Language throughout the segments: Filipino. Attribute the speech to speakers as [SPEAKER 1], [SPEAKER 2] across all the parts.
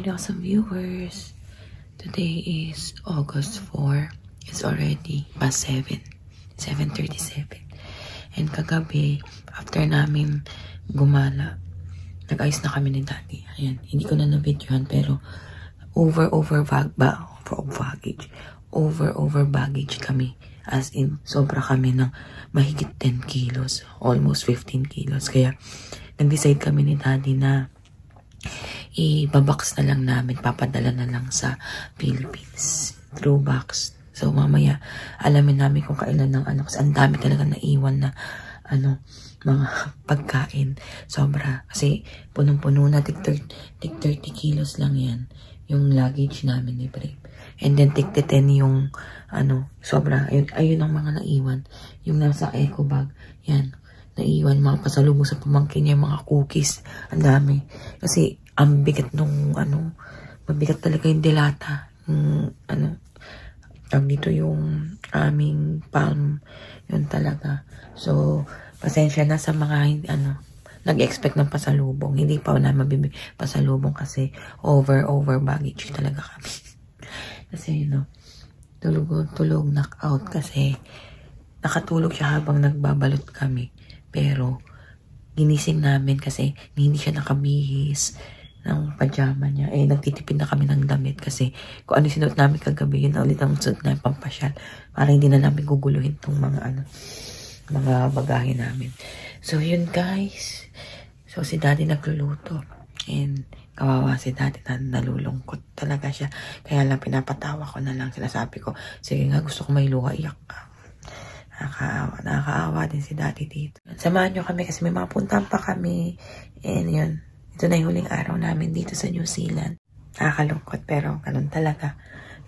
[SPEAKER 1] morning, awesome viewers. Today is August 4. It's already past 7:37. And kagabi, after namin gumala, nag-ayos na kami ni Daddy. Ayan, hindi ko na na-videohan pero over baggage kami. As in, sobra kami ng mahigit 10 kilos. Almost 15 kilos. Kaya, nag-decide kami ni Daddy na i-babox na lang namin, papadala na lang sa Philippines through box. So mamaya alamin namin kung kailan ng ano, kasi ang dami talaga naiwan na mga pagkain. Sobra, kasi punong-puno na, tig 30 kilos lang yan yung luggage namin ni Brave. And then tig 10 yung sobra, ayun ang mga naiwan. Yung nasa eco bag, yan, naiwan mga pasalubong sa pamangkin niya, mga cookies, ang dami. Kasi ang bigat nung mabigat talaga yung dilata. Tawag dito yung aming palm, yun talaga. So, pasensya na sa mga nag-expect ng pasalubong. Hindi pa na mabibig pasalubong kasi over baggage talaga kami. Kasi tulog knockout kasi nakatulog siya habang nagbabalot kami. Pero, ginising namin kasi hindi siya nakabihis ng pajama niya. Nagtitipid na kami ng damit kasi kung ano sinuot namin kagabi, yun na ulit ang suot namin pampasyal. Para hindi na namin guguluhin tong mga bagahe namin. So, yun guys. So, si Daddy nagluluto. And, kawawa si Daddy na nalulungkot talaga siya. Kaya lang pinapatawa ko na lang. Sinasabi ko, sige nga, gusto ko may luha, iyak ka. Nakakaawa din si Daddy dito. Samahan nyo kami kasi may mga puntahan pa kami. And yun, ito na yung huling araw namin dito sa New Zealand. Nakakalungkot pero ganun talaga.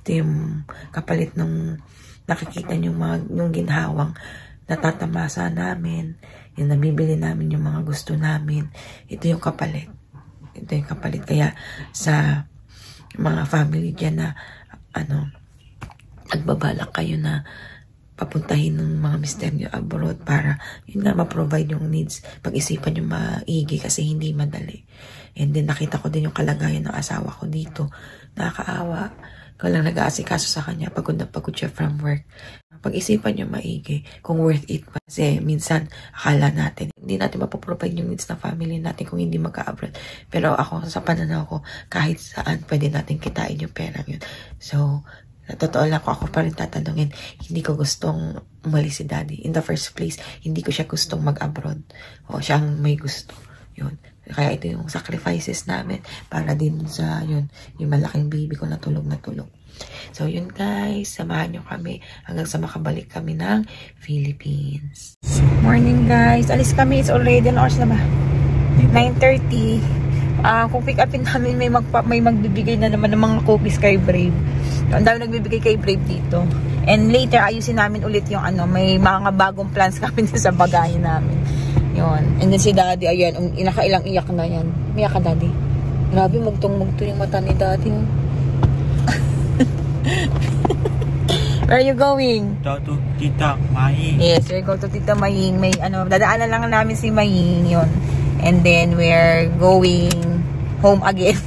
[SPEAKER 1] Ito yung kapalit nung nakikita nyo yung ginhawang natatamasa namin. Yung nabibili namin yung mga gusto namin. Ito yung kapalit. Ito yung kapalit. Kaya sa mga family dyan na nagbabalak kayo na papuntahin ng mga mister nyo abroad para yun nga ma-provide yung needs. Pag-isipan yung maigi kasi hindi madali. And then nakita ko din yung kalagayan ng asawa ko dito. Nakakaawa. Ikaw lang nag-aasikaso sa kanya. Pagod na pagod siya from work. Pag-isipan nyo maigi kung worth it pa. Kasi minsan akala natin hindi natin mapaprovide yung needs ng family natin kung hindi magka-abroad. Pero ako sa pananaw ko kahit saan pwede natin kitain yung pera yun. So totoo lang ako pa rin tatanungin, hindi ko gustong umalis si Daddy. In the first place, hindi ko siya gustong mag-abroad. O siyang may gusto. Yun. Kaya ito yung sacrifices namin para din sa yun, yung malaking baby ko na tulog. So yun guys, samahan nyo kami hanggang sa makabalik kami ng Philippines. Morning guys, alis kami. It's already an oras na ba? 9:30. Kung pick upin namin, may magbibigay na naman ng mga cookies kay Brave. Ang dami nagbibigay kay Brave dito. And later, ayusin namin ulit yung may mga bagong plans kami sa bagahe namin. Yun. And then si Daddy, ayan, inakailang iyak na yan. Miyak ka, Daddy. Grabe, mugtong-mugto yung mata ni Daddy. Where are you going?
[SPEAKER 2] To Tita Maying.
[SPEAKER 1] Yes, we're going to Tita Maying. May dadaanan lang namin si Maying, yun. And then we're going home again.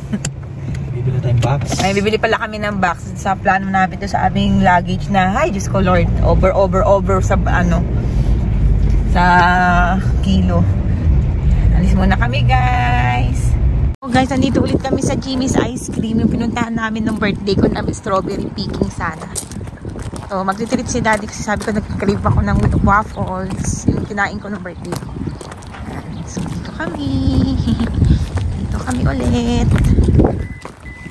[SPEAKER 2] Bibili tayong box.
[SPEAKER 1] Ay, bibili pala kami ng box sa plano namin to sa aming luggage na, ay, Diyos ko Lord, over sa sa kilo. Alis muna kami, guys. So guys, nandito ulit kami sa Jimmy's Ice Cream, yung pinuntahan namin ng birthday ko namin, strawberry picking sana. So, magtitreat si Daddy kasi sabi ko nag-crave ako ng waffles, yung kinain ko ng birthday ko. So, dito kami ulit.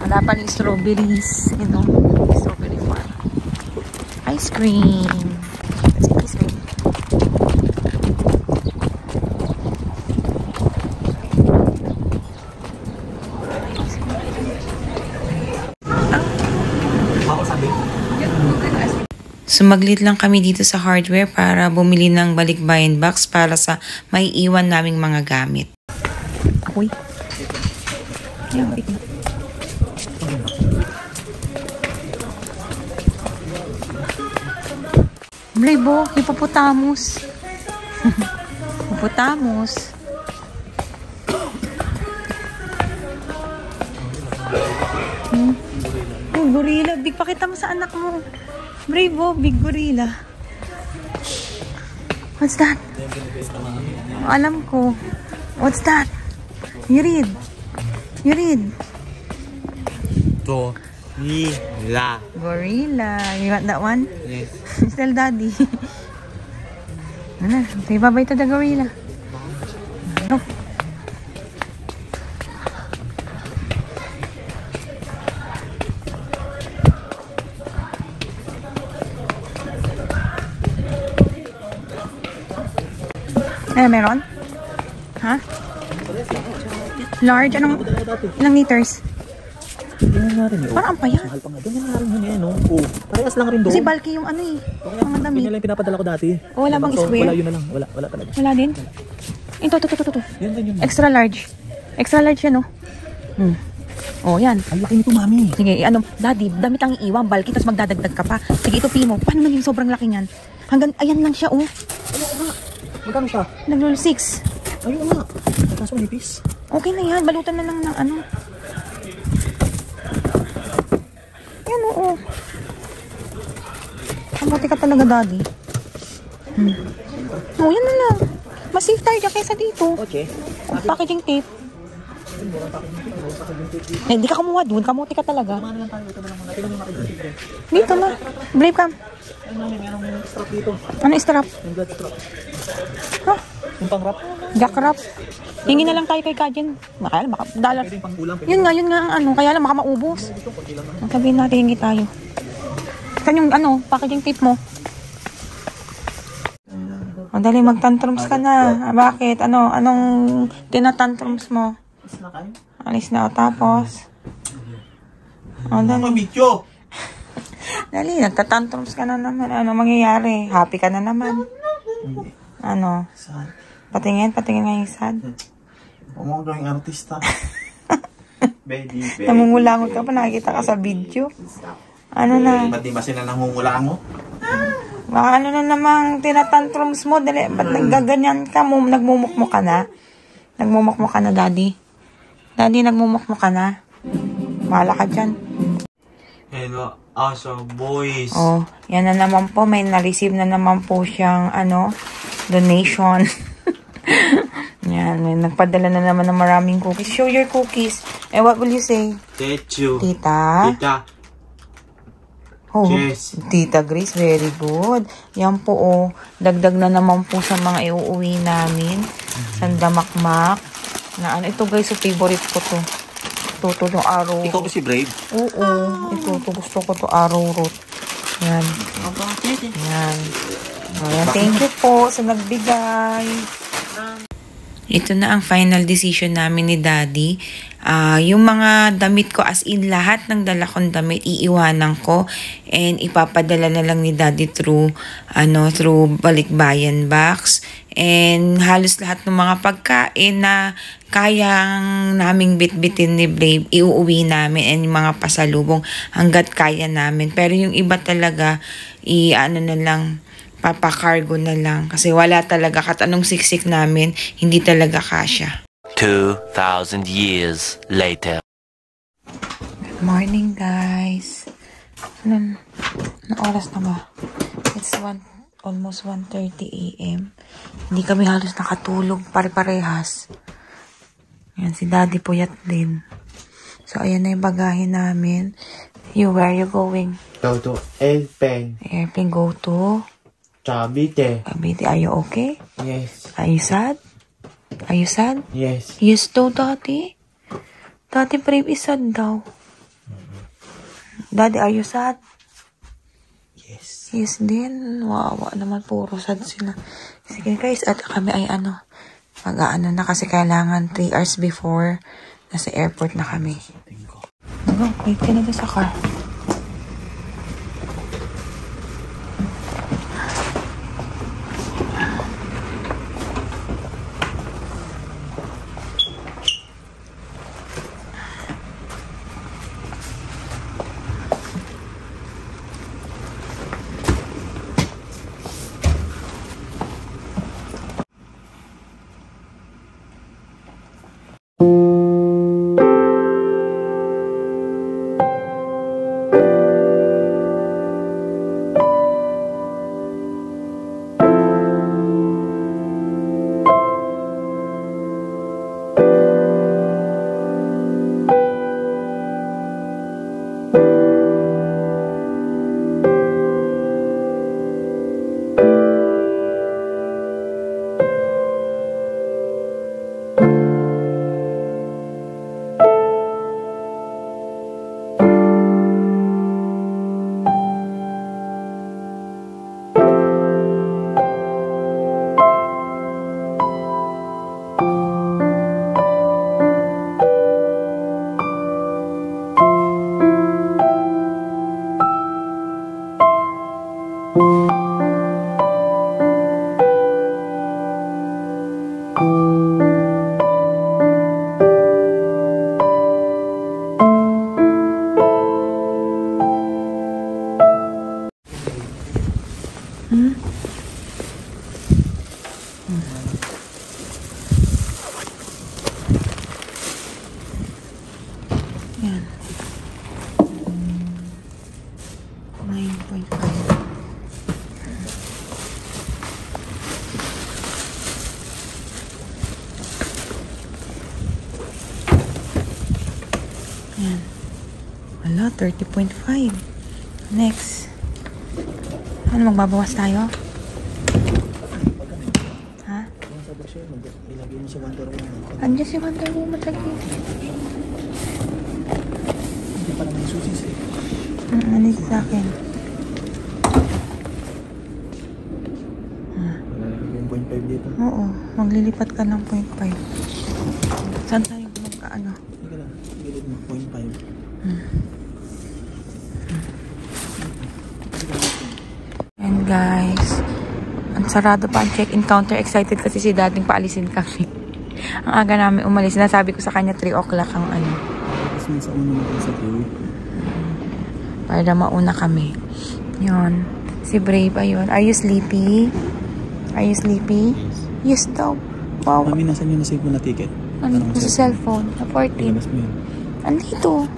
[SPEAKER 1] Wala pa yung strawberries, strawberry farm. Ice cream. Let's get ice cream. Sumaglit lang kami dito sa hardware para bumili ng balikbayan box para sa may iwan naming mga gamit. Uy. Bravo, hippopotamus. Hippopotamus. gorilla. Big, pakita mo sa anak mo. Brave, oh, big gorilla. What's that? Alam ko. What's that? You read. You read.
[SPEAKER 2] Gorilla.
[SPEAKER 1] Gorilla. You got that one?
[SPEAKER 2] Yes.
[SPEAKER 1] Tell daddy. Ano? Say bye-bye to the gorilla. Look. Ano meron? Ha? Large? Anong? Ilang liters?
[SPEAKER 2] Tingnan natin yun.
[SPEAKER 1] Parang ang payat.
[SPEAKER 2] Mahal pa nga. Doon na rin yun eh, no? Oo. Parehas lang rin doon.
[SPEAKER 1] Kasi bulky yung ano eh. Mga damit.
[SPEAKER 2] Yun lang yung pinapadala ko dati.
[SPEAKER 1] O, wala bang
[SPEAKER 2] So,
[SPEAKER 1] square?
[SPEAKER 2] wala yun na lang. Wala talaga.
[SPEAKER 1] Wala din? Ito.
[SPEAKER 2] Yan din yun.
[SPEAKER 1] Extra large. Extra large yan, oh. Oh, yan.
[SPEAKER 2] Ang laki nito, mami.
[SPEAKER 1] Sige, ano, daddy, damit ang iiwan, bulky, tapos magdadagdag ka pa. Sige, ito pimo. Paano naging sobrang laki niyan? Hanggang, ayan lang siya, oh.
[SPEAKER 2] Ayun nga. Magkano siya?
[SPEAKER 1] Naglul 6.
[SPEAKER 2] Ayun nga. Kaso manipis.
[SPEAKER 1] Okay na yan, balutan na lang ng ano. Yan, oo. Mabuti ka talaga, daddy. Oh, yan na lang. Mas safe tayo dyan kaysa dito.
[SPEAKER 2] Okay.
[SPEAKER 1] Oh, packaging tape. Eh, hindi ka kumuha dun. Kamuti ka talaga.
[SPEAKER 2] Kumano lang tayo. Ito na lang muna. Tingnan mo makikita.
[SPEAKER 1] Dito na. Brave cam.
[SPEAKER 2] Ay, mami, merong strap dito.
[SPEAKER 1] Ano strap?
[SPEAKER 2] Yung blood strap.
[SPEAKER 1] Huh?
[SPEAKER 2] Yung pang-wrap.
[SPEAKER 1] Jackrap. Hingi na lang tayo kay Kajen. Makaya, baka dollar.
[SPEAKER 2] Pwede yung pang-ulam.
[SPEAKER 1] Yun nga ang ano. Kaya lang baka maubos. Ang sabihin natin, hingi tayo. Saan yung ano, packaging tape mo? O, dali, mag-tantrums ka na. Bakit? Anong tinatantrums mo? Alis na, o, tapos? O, dali. Dali, nagtatantrums ka na naman. Ano mangyayari? Happy ka na naman. Ano? Patingin nga yung sad.
[SPEAKER 3] Huwag gawing artista. Baby.
[SPEAKER 1] Namungulangot ka pa, nakikita ka sa video. Ano na?
[SPEAKER 3] Ba't di ba sila nangungulangot?
[SPEAKER 1] Baka ano na namang tinatantrums mo? Dali, ba't naggaganyan ka? Nagmumukmuk ka na? Nagmumukmuk ka na, daddy? Daddy, nagmumukmuk ka na? Bahala ka dyan.
[SPEAKER 3] Hello, awesome boys.
[SPEAKER 1] Oh, yan na naman po. May na-receive na naman po siyang, donation. Yan, may nagpadala na naman ng maraming cookies. Show your cookies. Eh, what will you say?
[SPEAKER 3] Techu.
[SPEAKER 1] Tita?
[SPEAKER 3] Tita.
[SPEAKER 1] Oh,
[SPEAKER 3] Yes.
[SPEAKER 1] Tita Grace, very good. Yan po, oh. Dagdag na naman po sa mga iuuwi namin. Sandamakmak. Na ano, ito guys, so favorite ko to. Ito yung arrow.
[SPEAKER 3] Ikaw ba si Brave?
[SPEAKER 1] Oo, ito gusto ko to arrow root. Yan. Yan. Ayan, thank you po sa nagbigay. Ito na ang final decision namin ni Daddy. Yung mga damit ko, as in lahat ng dala kong damit, iiwanan ko and ipapadala na lang ni Daddy through balikbayan box. And halos lahat ng mga pagkain na kayang naming bitbitin ni Brave, iuuwi namin, and yung mga pasalubong hanggat kaya namin. Pero yung iba talaga, papakargo na lang. Kasi wala talaga, kat anong siksik namin, hindi talaga kasya.
[SPEAKER 4] 2,000 years later.
[SPEAKER 1] Good morning, guys. Ano oras na ba? It's almost 1:30 a.m. Hindi kami halos nakatulog, pare-parehas. Yan, si Daddy puyat din. So, ayan na yung bagahe namin. Where are you going?
[SPEAKER 3] Go to airplane.
[SPEAKER 1] Airplane, go to
[SPEAKER 3] Cavite.
[SPEAKER 1] Cavite. Are you okay?
[SPEAKER 3] Yes.
[SPEAKER 1] Are you sad? Are you sad?
[SPEAKER 3] Yes.
[SPEAKER 1] Yes daw, Daddy. Daddy, Brave is sad daw. Daddy, are you sad?
[SPEAKER 3] Yes.
[SPEAKER 1] Yes din. Wawa naman, puro sad sila. Sige guys, at kami ay mag-aano na kasi kailangan 3 hours before nasa airport na kami. Wait ka na doon sa car. Yan. 9.5. Yan. Wala, 30.5. Next. Ano, magbabawas tayo? Ha?
[SPEAKER 2] Ilagay mo sa Wonder Woman.
[SPEAKER 1] Andiyan si Wonder Woman lagi.
[SPEAKER 2] Hindi pa naman susis eh.
[SPEAKER 1] Ano sa akin?
[SPEAKER 2] Lalagay yung 0.5 dito.
[SPEAKER 1] Oo, maglilipat ka ng 0.5. Saan tayo magkaano?
[SPEAKER 2] Hindi ka lang. Gilid mo. 0.5.
[SPEAKER 1] And guys, ang sarado pa ang check-in counter. Excited kasi si dating paalisin kami. Ang aga namin umalis. Nasabi ko sa kanya 3 o'clock ang ano.
[SPEAKER 2] Tapos minsan una natin sa queue.
[SPEAKER 1] Para na mauna kami. Yun. Si Brave, ayun. Are you sleepy? Are you sleepy? Yes daw. Wow.
[SPEAKER 2] Mami, nasan yung nasave mo na ticket?
[SPEAKER 1] Ano sa cellphone? Na 14.
[SPEAKER 2] Ilabas mo yun.
[SPEAKER 1] Andito.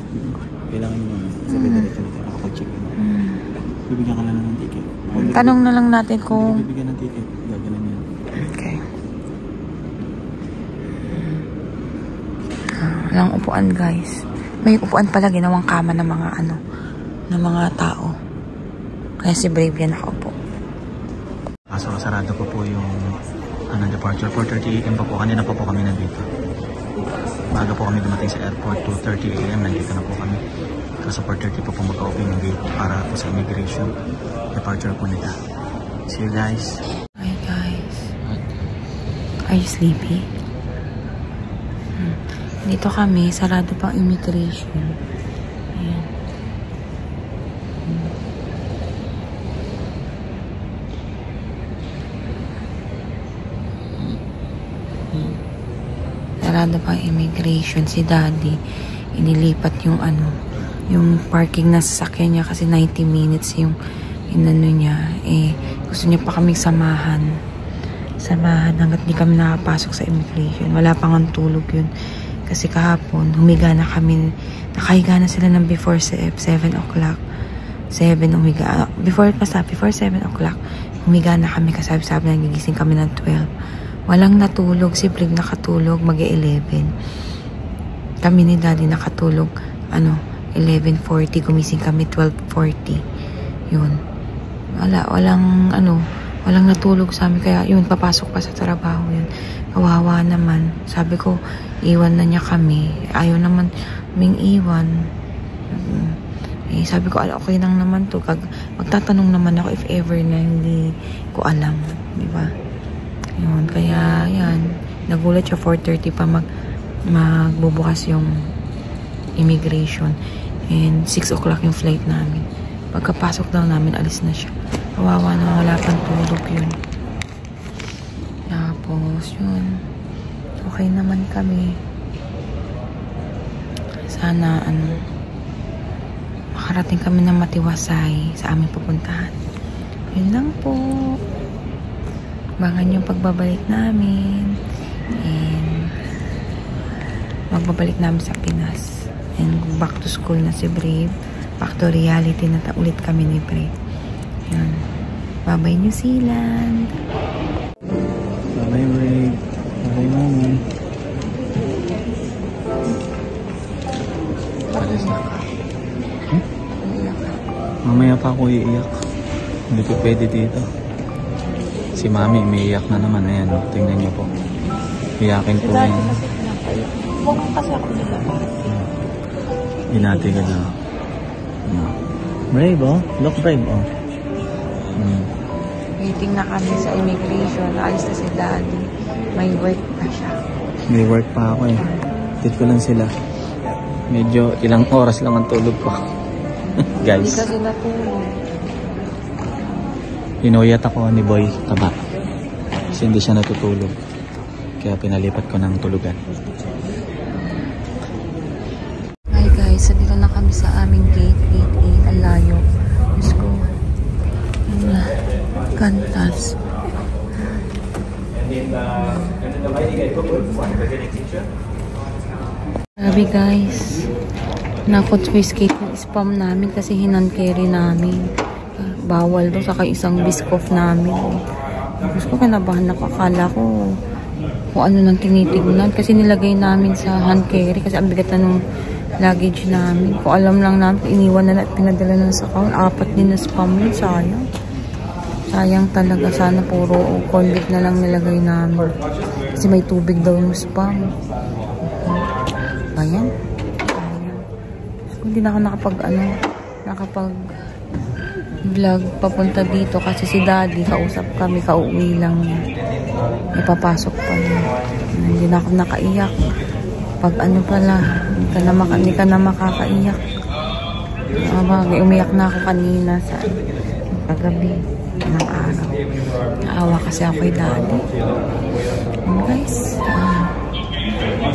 [SPEAKER 2] Kailangan nyo mami. Sabi dito dito. Nakapag-check in. Bibigyan ka lang ng ticket.
[SPEAKER 1] Tanong na lang natin kung...
[SPEAKER 2] Bibigyan ng ticket. Gaganan yan.
[SPEAKER 1] Okay. Walang upuan, guys. May upuan pala, ginawang kama ng mga ano, ng mga tao. Kaya si Brave yan nakaupo.
[SPEAKER 2] So, sarado po po yung departure. 4:30 AM pa po. Kanina pa po kami nandito. Baga po kami dumating sa airport. 2:30 AM nandito na po kami. Kasi 4:30 po mag-open yung gate para po sa immigration. Departure po nila. See you guys.
[SPEAKER 1] Hi guys. Are you sleepy? Dito kami, sarado pang immigration. Ayan. Sarado pang immigration. Si Daddy, inilipat yung ano, yung parking na sasakyan niya kasi 90 minutes yung inano niya. Eh, gusto niya pa kaming samahan hanggat di kami nakapasok sa immigration. Wala pang ang tulog yun. Kasi kahapon, humiga na kami. Nakahiga na sila ng before 7 o'clock. 7 umiga. Before 7 o'clock, humiga na kami kasi sabi nagigising kami ng 12. Walang natulog. Si Brave nakatulog, mag-11. Kami ni Daddy nakatulog, 11:40. Gumising kami 12:40. Yun. Walang natulog sa amin. Kaya yun, papasok pa sa trabaho yun. Kawawa naman. Sabi ko, iwan na niya kami. Ayaw naman kaming iwan. Sabi ko, okay lang naman to. Magtatanong naman ako if ever na hindi ko alam. Diba? Yun. Kaya, yan. Nagulat siya 4:30 pa magbubukas yung immigration. And 6 o'clock yung flight namin. Pagkapasok lang namin, alis na siya. Kawawa na, wala pang tulog yun. Tapos, yun. Okay naman kami. Sana, makarating kami ng matiwasay sa aming pupuntahan. Yun lang po. Abangan yung pagbabalik namin. And, magbabalik namin sa Pinas. And, back to school na si Brave. Back to reality na ulit kami ni Brave. Yun. Bye-bye, New Zealand.
[SPEAKER 2] Bye, Brave. Bye, Mami. Alis na ka. Mamaya pa ako iiyak. Hindi ko pwede dito. Si Mami umiiyak na naman. Ayan, tingnan niyo po. Iyakin po yan.
[SPEAKER 1] Huwag kasi ako nila.
[SPEAKER 2] Binati ka na. Brave, oh. Look brave, oh.
[SPEAKER 1] Waiting na kami sa immigration. Naalis na si Daddy. May work pa siya.
[SPEAKER 2] May work pa ako eh. Tit ko lang sila. Medyo ilang oras lang ang tulog ko. Guys.
[SPEAKER 1] Hindi kasi natulog.
[SPEAKER 2] Pinoyat ako ni Boy Taba. Kasi hindi siya natutulog. Kaya pinalipat ko ng tulugan.
[SPEAKER 5] Hi guys, so dito na kami sa aming gate 8. Ang layo. Diyos ko. Kantas. Grabe guys. Na-confiscate yung spam namin kasi hinan-carry namin. Bawal doon, saka isang biskof namin. Gusto ko kanabahan ako. Akala ko kung ano nang tinitignan. Kasi nilagay namin sa hand carry. Kasi ang bigat na nung luggage namin. Kung alam lang namin, iniwan na at pinadala na sa account. 4 din na spam yun. Sayang. Sayang talaga. Sana puro convict na lang nilagay namin. Kasi may tubig daw yung spam. Ayan. Hindi na ako nakapag vlog papunta dito kasi si daddy kausap kami, kauwi lang niya. Ipapasok pa niya. Hindi na ako nakaiyak. Pag ano pala, hindi ka na makakaiyak. Umiyak na ako kanina sa kagabi ng araw. Naawa kasi ako kay daddy. And guys,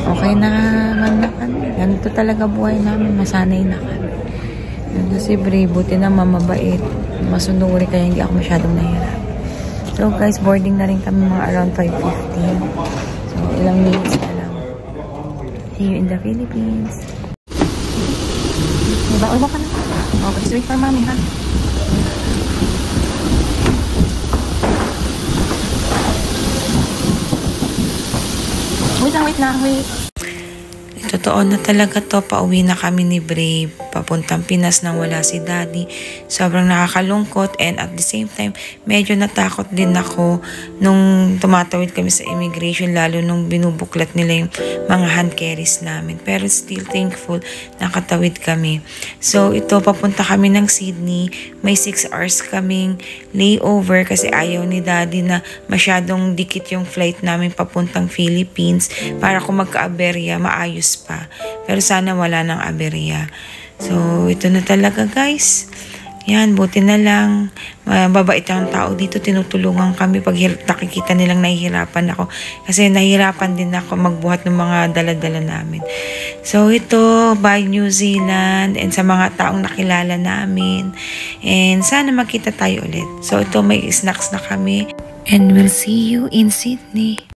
[SPEAKER 5] okay naman na kami. Ganito talaga buhay namin. Masanay na kami. Kasi buti na mamabait. Masunuri kaya hindi ako masyadong nahirap. So guys, boarding na rin kami mga around 5:15. So ilang minutes na lang. See you in the Philippines. Diba? Ulo ka na. Okay, so wait for mommy ha. Wait lang, wait.
[SPEAKER 1] Totoo na talaga to, pauwi na kami ni Brave papuntang Pinas nang wala si daddy. Sobrang nakakalungkot and at the same time medyo natakot din ako nung tumatawid kami sa immigration, lalo nung binubuklat nila yung mga hand carries namin, pero still thankful nakatawid kami. So ito, papunta kami ng Sydney, may 6 hours kaming layover kasi ayaw ni daddy na masyadong dikit yung flight namin papuntang Philippines para kung magka-aberya maayos pa. Pero sana wala ng aberya. So, ito na talaga guys. Yan, buti na lang. Mababait ang tao dito. Tinutulungan kami pag nakikita nilang nahihirapan ako. Kasi nahihirapan din ako magbuhat ng mga dala-dala namin. So, ito, bye New Zealand. And sa mga taong nakilala namin. And sana magkita tayo ulit. So, ito, may snacks na kami. And we'll see you in Sydney.